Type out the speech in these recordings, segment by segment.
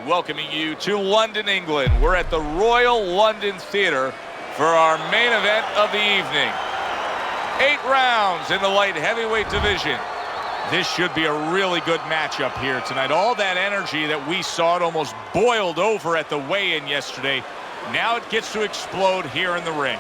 welcoming you to London, England. We're at the Royal London Theatre for our main event of the evening. 8 rounds in the light heavyweight division. This should be a really good matchup here tonight. All that energy that we saw, it almost boiled over at the weigh-in yesterday. Now it gets to explode here in the ring.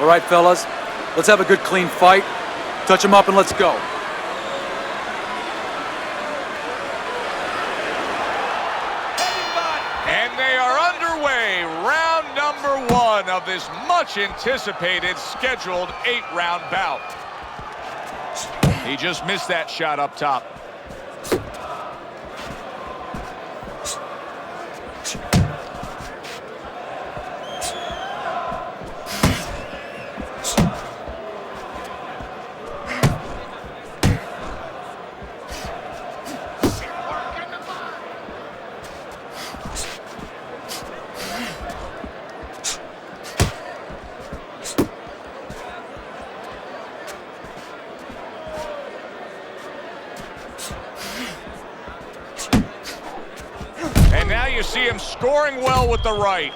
All right, fellas, let's have a good, clean fight. Touch them up and let's go. And they are underway. Round number 1 of this much-anticipated scheduled 8-round bout. He just missed that shot up top. And now you see him scoring well with the right.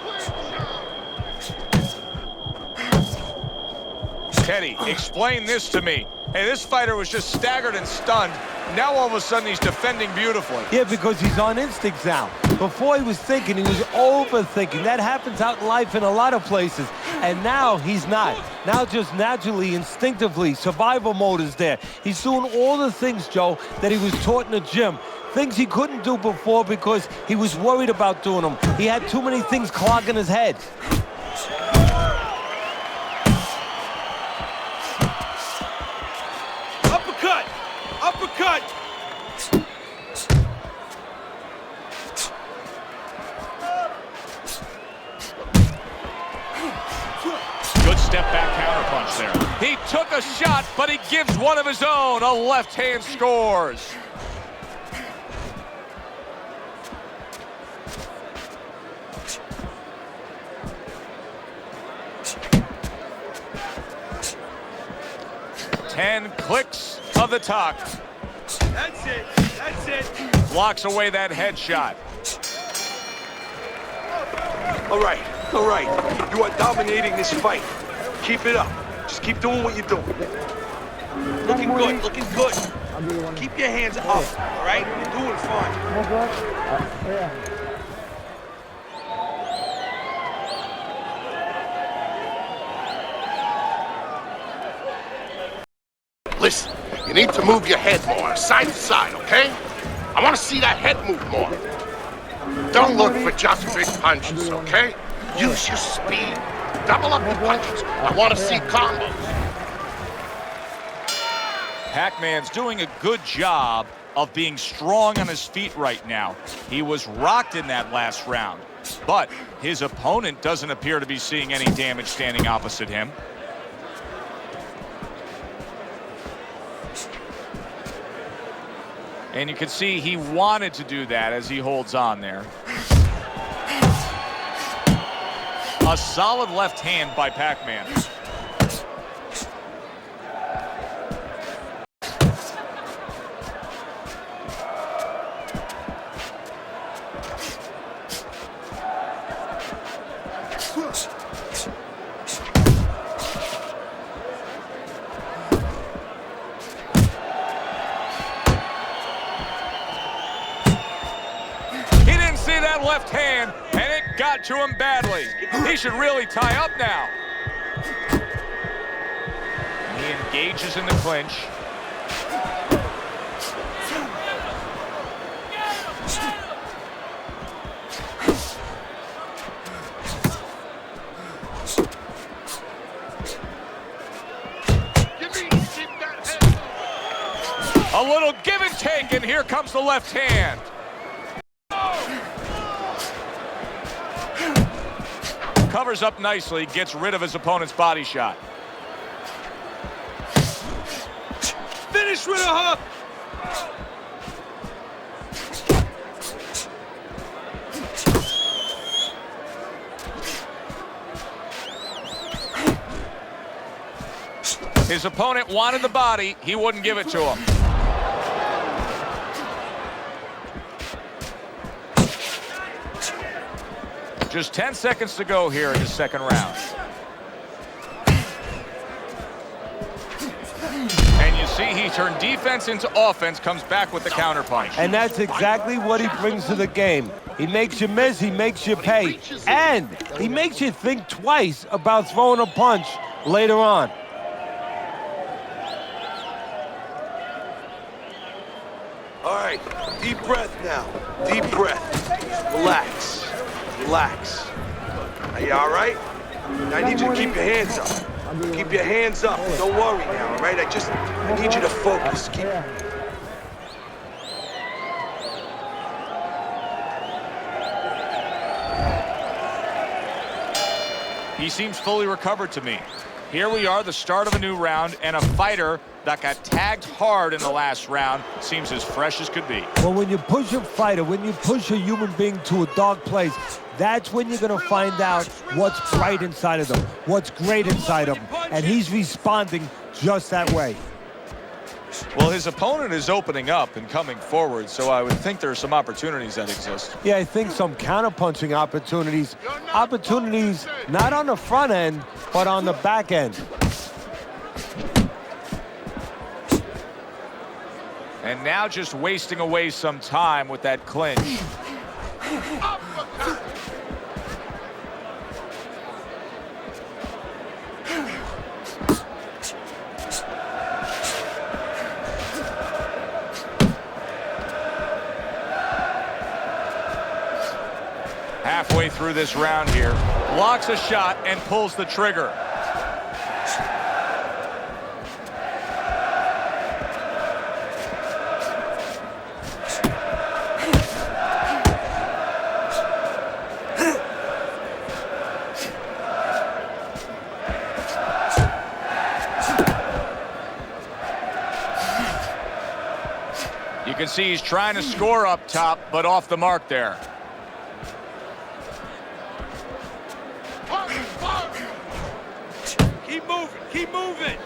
Teddy, explain this to me. Hey, this fighter was just staggered and stunned. Now all of a sudden he's defending beautifully. Yeah, because he's on instinct now. Before he was thinking, he was overthinking. That happens out in life in a lot of places. And now he's not. Now just naturally, instinctively, survival mode is there. He's doing all the things, Joe, that he was taught in the gym. Things he couldn't do before because he was worried about doing them. He had too many things clogging his head. Uppercut! Uppercut! Good step back counterpunch there. He took a shot, but he gives one of his own. A left hand scores. Ten clicks of the tuck. That's it. That's it. Blocks away that headshot. All right. All right. You are dominating this fight. Keep it up. Just keep doing what you're doing. Looking good. Looking good. Keep your hands up. All right? You're doing fine. Listen, you need to move your head more, side to side, okay? I want to see that head move more. Don't look for just big punches, okay? Use your speed. Double up your punches. I want to see combos. Pac-Man's doing a good job of being strong on his feet right now. He was rocked in that last round, but his opponent doesn't appear to be seeing any damage standing opposite him. And you can see he wanted to do that as he holds on there. A solid left hand by Pac-Man. That left hand, and it got to him badly. He should really tie up now. He engages in the clinch. A little give and take, and here comes the left hand. Covers up nicely, gets rid of his opponent's body shot. Finish with a hook! His opponent wanted the body. He wouldn't give it to him. Just 10 seconds to go here in the second round. And you see he turned defense into offense, comes back with the counterpunch. And that's exactly what he brings to the game. He makes you miss, he makes you pay, and he makes you think twice about throwing a punch later on. All right, deep breath now. Deep breath. Relax. Relax. Are you all right? I need you to keep your hands up. Keep your hands up. Don't worry now, all right? I need you to focus. He seems fully recovered to me. Here we are, the start of a new round, and a fighter that got tagged hard in the last round seems as fresh as could be. Well, when you push a fighter, when you push a human being to a dark place, that's when you're going to find out what's bright inside of them, what's great inside of them. And he's responding just that way. Well, his opponent is opening up and coming forward, so I would think there are some opportunities that exist. Yeah, I think some counterpunching opportunities. Opportunities not on the front end, but on the back end. And now just wasting away some time with that clinch. Halfway through this round here, blocks a shot and pulls the trigger. You can see he's trying to score up top, but off the mark there. Keep moving. Keep moving.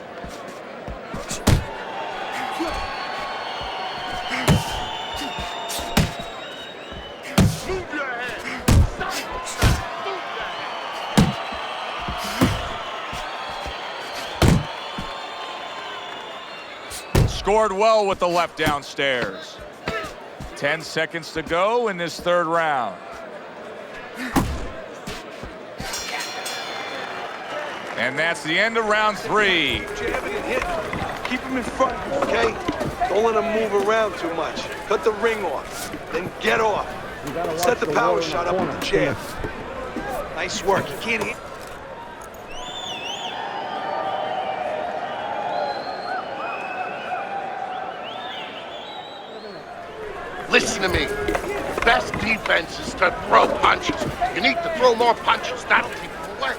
Move your head. Scored well with the left downstairs. 10 seconds to go in this third round. And that's the end of round 3. Jabbing and hitting. Keep him in front, okay? Don't let him move around too much. Cut the ring off, then get off. Set the power shot up with the jab. Nice work. You can't hit. Listen to me. Best defense is to throw punches. You need to throw more punches. That'll keep them away.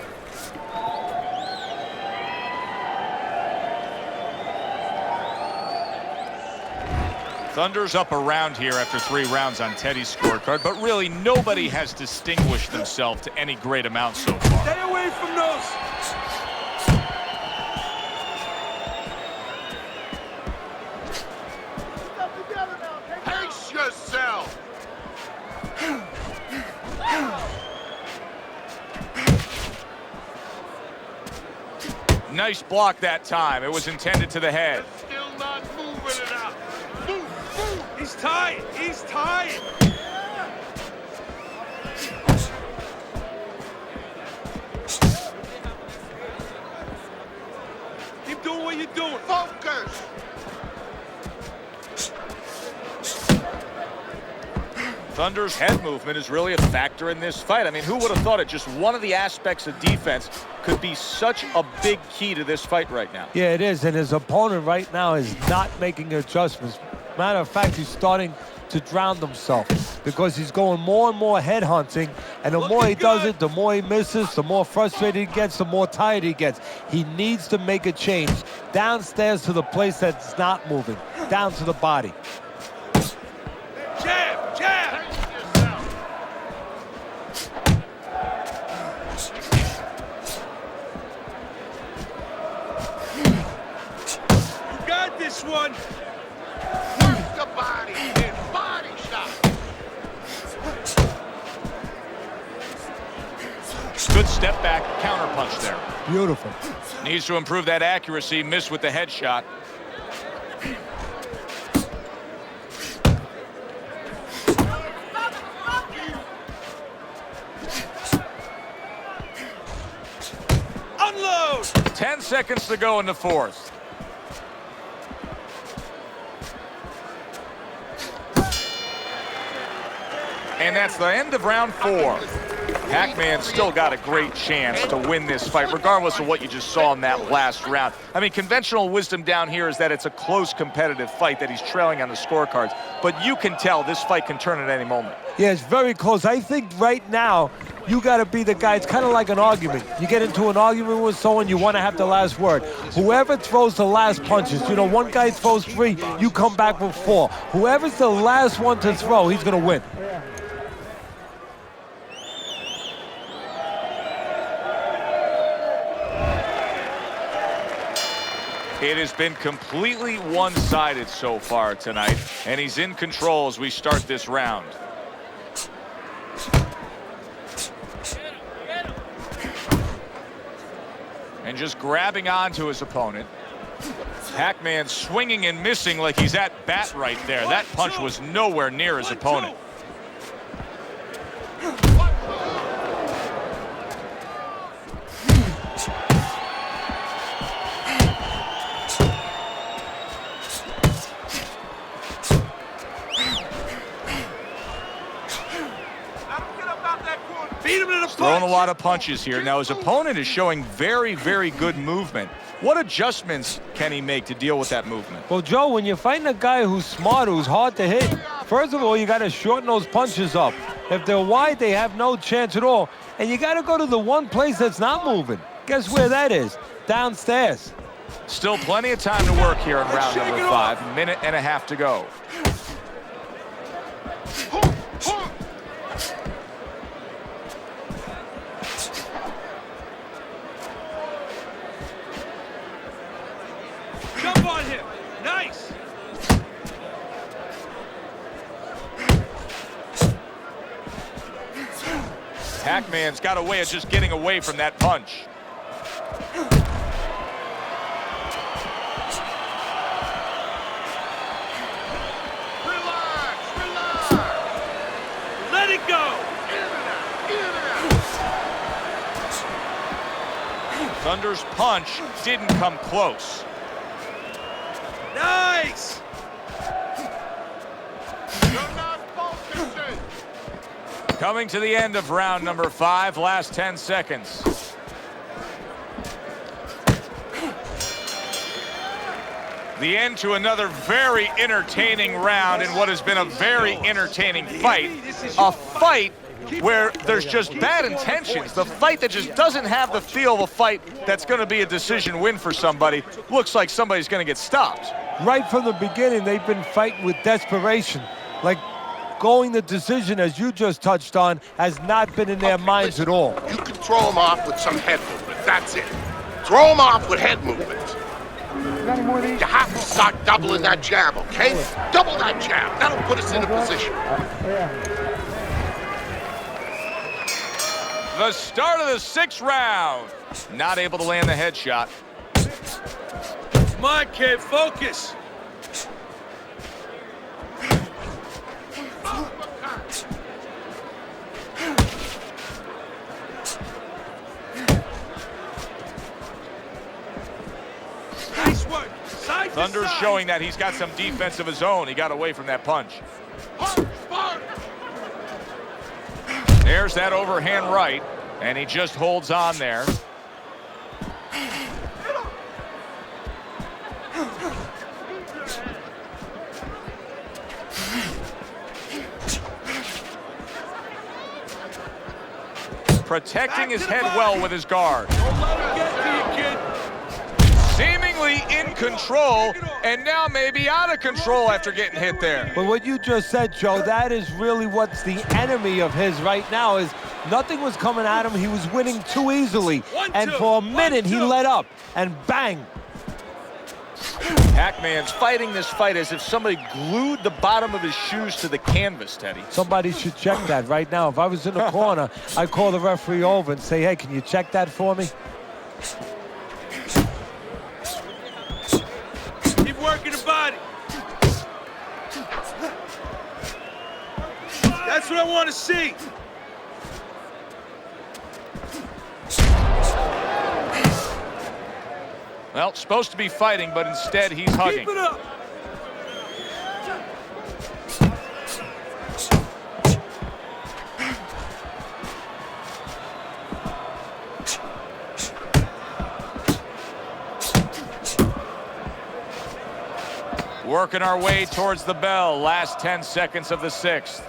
Thunder's up around here after 3 rounds on Teddy's scorecard, but really nobody has distinguished themselves to any great amount so far. Stay away from those. Pace yourself. Nice block that time. It was intended to the head. Still not moving enough. Move, move. He's tired. He's tired. Keep doing what you're doing. Focus. Thunder's head movement is really a factor in this fight. I mean, who would have thought it? Just one of the aspects of defense could be such a big key to this fight right now. Yeah, it is, and his opponent right now is not making adjustments. Matter of fact, he's starting to drown himself because he's going more and more head hunting, and the more he does it, the more he misses, the more frustrated he gets, the more tired he gets. He needs to make a change downstairs to the place that's not moving, down to the body. Jab, jab. one. Work the body and body shot. Good step back counter punch there. Beautiful. Needs to improve that accuracy. Missed with the headshot. Unload. 10 seconds to go in the fourth. And that's the end of round 4. Pac-Man still got a great chance to win this fight, regardless of what you just saw in that last round. I mean, conventional wisdom down here is that it's a close competitive fight, that he's trailing on the scorecards. But you can tell this fight can turn at any moment. Yeah, it's very close. I think right now, you got to be the guy. It's kind of like an argument. You get into an argument with someone, you want to have the last word. Whoever throws the last punches, you know, one guy throws 3, you come back with 4. Whoever's the last one to throw, he's going to win. It has been completely one-sided so far tonight, and he's in control as we start this round. And just grabbing onto his opponent. Pac-Man swinging and missing like he's at bat right there. That punch was nowhere near his opponent. Throwing a lot of punches here. Now his opponent is showing very, very good movement. What adjustments can he make to deal with that movement? Well, Joe, when you're fighting a guy who's smart, who's hard to hit, first of all, you got to shorten those punches up. If they're wide, they have no chance at all. And you got to go to the one place that's not moving. Guess where that is? Downstairs. Still plenty of time to work here in round number 5. A minute and a half to go. Jump on him. Nice. Pac-Man's got a way of just getting away from that punch. Relax, relax. Let it go. Thunder's punch didn't come close. Nice. You're not focusing. Coming to the end of round number 5, last 10 seconds. The end to another very entertaining round in what has been a very entertaining fight. A fight where there's just bad intentions. The fight that just doesn't have the feel of a fight that's going to be a decision win for somebody. Looks like somebody's going to get stopped. Right from the beginning, they've been fighting with desperation. Like going the decision, as you just touched on, has not been in their minds at all. You can throw him off with some head movement. That's it. Throw him off with head movement. You have to start doubling that jab, okay? Double that jab. That'll put us in a position. The start of the 6th round. Not able to land the headshot. Come on, kid. Focus. Nice work. Side to Thunder's side. showing that he's got some defense of his own. He got away from that punch. There's that overhand right, and he just holds on there. Protecting his head well with his guard. Don't let him get to you, kid. Seemingly in control, and now maybe out of control after getting hit there. But what you just said, Joe, that is really what's the enemy of his right now, is nothing was coming at him. He was winning too easily. And for a minute, he let up, and bang. Pac-Man's fighting this fight as if somebody glued the bottom of his shoes to the canvas, Teddy. Somebody should check that right now. If I was in the corner, I'd call the referee over and say, hey, can you check that for me? Keep working the body. That's what I want to see. Well, supposed to be fighting, but instead he's hugging. Keep it up. Working our way towards the bell. Last 10 seconds of the 6th.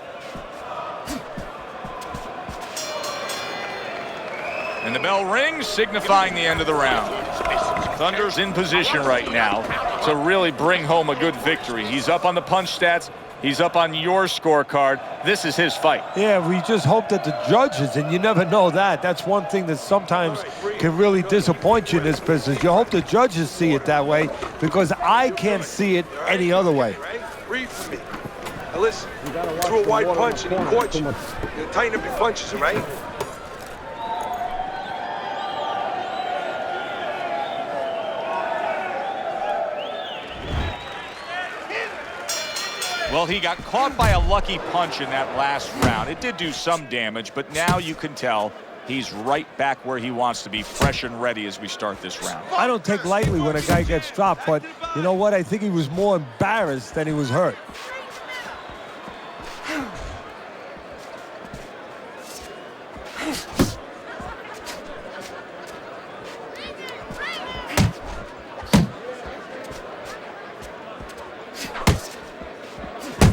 And the bell rings, signifying the end of the round. Thunder's in position right now to really bring home a good victory. He's up on the punch stats. He's up on your scorecard. This is his fight. Yeah, we just hope that the judges, and you never know that. That's one thing that sometimes can really disappoint you in this business. You hope the judges see it that way, because I can't see it any other way. Breathe for me. Now listen, you threw a wide punch and he caught you. You tighten up your punches, all right? Well, he got caught by a lucky punch in that last round. It did do some damage, but now you can tell he's right back where he wants to be, fresh and ready as we start this round. I don't take lightly when a guy gets dropped, but you know what? I think he was more embarrassed than he was hurt.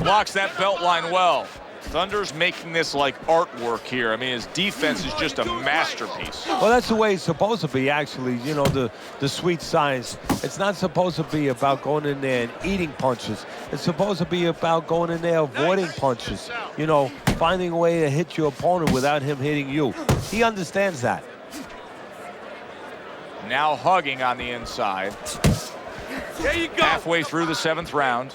Blocks that belt line well. Thunder's making this like artwork here. I mean, his defense is just a masterpiece. Well, that's the way it's supposed to be, actually. You know, the sweet science. It's not supposed to be about going in there and eating punches. It's supposed to be about going in there avoiding punches. You know, finding a way to hit your opponent without him hitting you. He understands that. Now hugging on the inside. There you go. Halfway through the 7th round.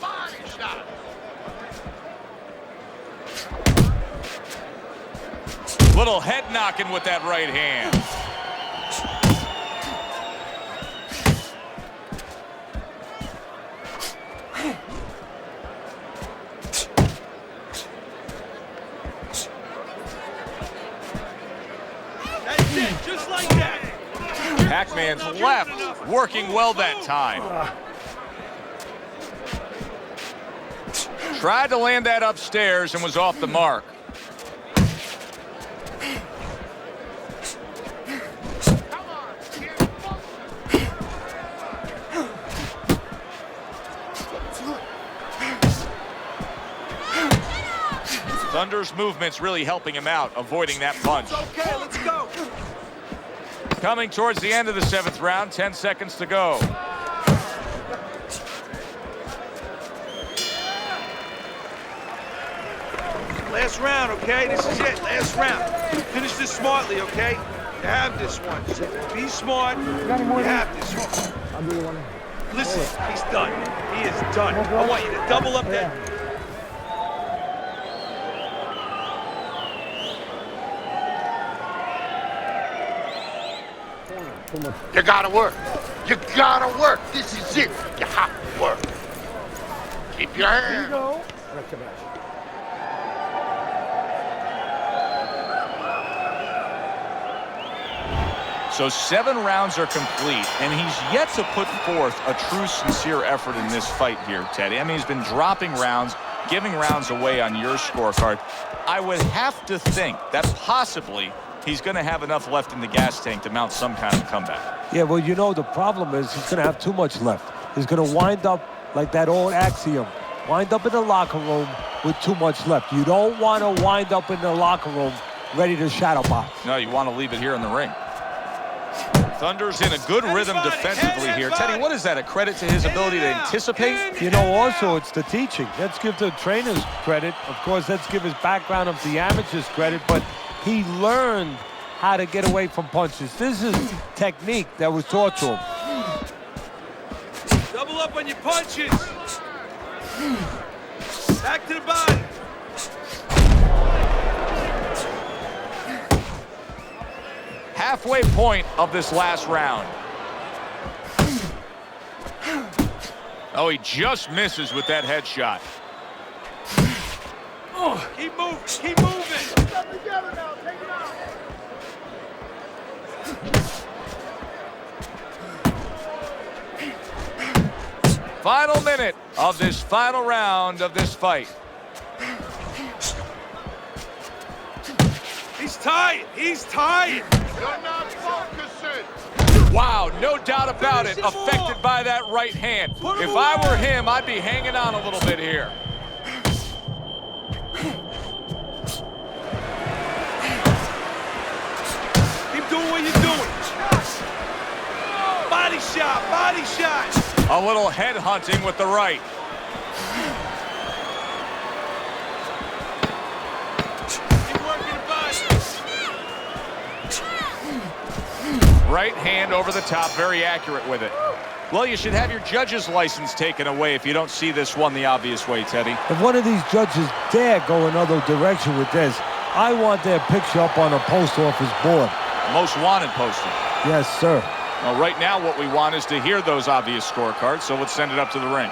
Little head knocking with that right hand. That's it, just like that. Pac-Man's left, working well that time. Tried to land that upstairs and was off the mark. Thunder's movement's really helping him out, avoiding that punch. Okay, let's go. Coming towards the end of the 7th round, 10 seconds to go. Last round, okay? This is it, last round. Finish this smartly, okay? You have this one. Be smart. You have this one. Listen, he's done. He is done. I want you to double up that. You gotta work. You gotta work. This is it. You have to work. Keep your hand. So 7 rounds are complete, and he's yet to put forth a true, sincere effort in this fight here, Teddy. I mean, he's been dropping rounds, giving rounds away on your scorecard. I would have to think that possibly he's going to have enough left in the gas tank to mount some kind of comeback. Yeah, well, you know, the problem is he's going to have too much left. He's going to wind up like that old axiom. Wind up in the locker room with too much left. You don't want to wind up in the locker room ready to shadow box. No, you want to leave it here in the ring. Thunder's in a good rhythm defensively here. Teddy, what is that, a credit to his ability to anticipate? You know, also, it's the teaching. Let's give the trainers credit. Of course, let's give his background of the amateurs credit, but he learned how to get away from punches. This is technique that was taught to him. Double up on your punches. Back to the body. Halfway point of this last round. Oh, he just misses with that headshot. Keep moving. Keep moving. Together now. Take it out. Final minute of this final round of this fight. He's tired. He's tired. You're not focusing. Wow, no doubt about it, affected by that right hand. If I were him, I'd be hanging on a little bit here. Keep doing what you're doing. Body shot. Body shot. A little head hunting with the right. Keep working the body. Right hand over the top, very accurate with it. Well, you should have your judge's license taken away if you don't see this one the obvious way, Teddy. If one of these judges dare go another direction with this, I want their picture up on a post office board. Most wanted poster. Yes, sir. Well, right now what we want is to hear those obvious scorecards, so let's send it up to the ring.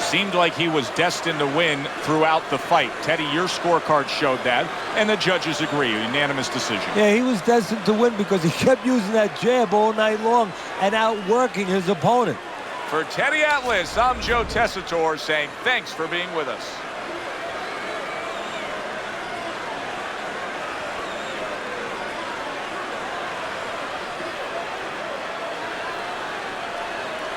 Seemed like he was destined to win throughout the fight. Teddy, your scorecard showed that, and the judges agree. Unanimous decision. Yeah, he was destined to win because he kept using that jab all night long and outworking his opponent. For Teddy Atlas, I'm Joe Tessitore saying thanks for being with us.